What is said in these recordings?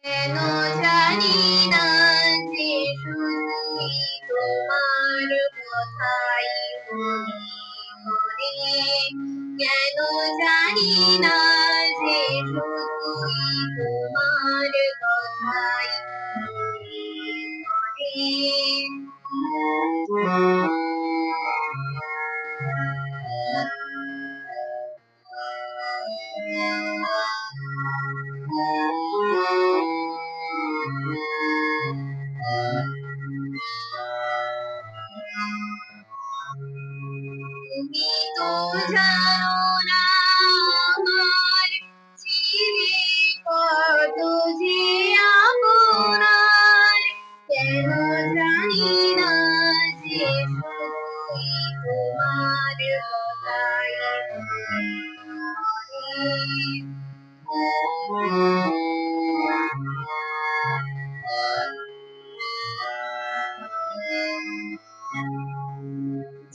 কেন জানি না যে শুধুই তোমার কথাই মনে পড়ে। কেন জানি না যে শুধুই তোমার কথাই মনে পড়ে। তুমি তো জানো না আমার চিরে কত যে আপনার। কেন জানি না যে শুধুই তোমার কথাই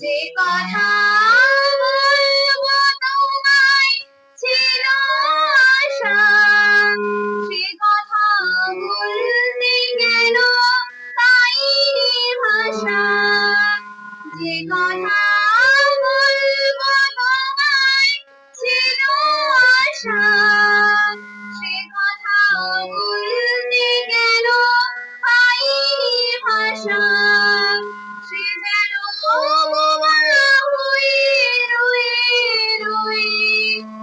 যে কথা বলবো তোমায় ছিল আশা, সে কথা বলতে গেল পাইনি ভাষা। যে কথা বলবো তোমায় ছিল আশা, সে কথা বলতে গেল পাইনি ভাষা। সে যেন বোমা হয়ে রয়ে রয়ে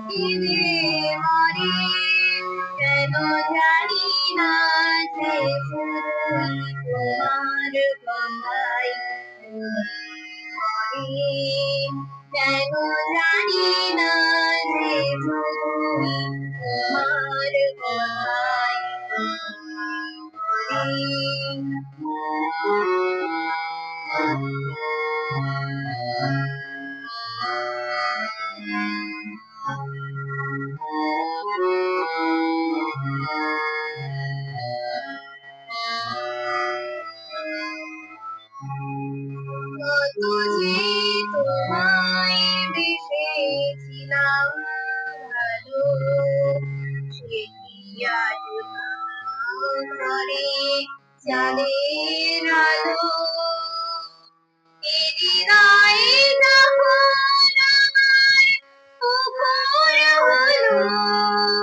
কেঁদে মরে। কেন জানি না যে শুধুই তোমার কথাই মনে পড়ে। কেন জানি না যে শুধুই তোমার কথাই কত যে তোমায় বেসেছিলাম ভালো, সে কি আজ ঘরে চাঁদের আলো। এ হৃদয়ে যখন আমার মুখর হলো,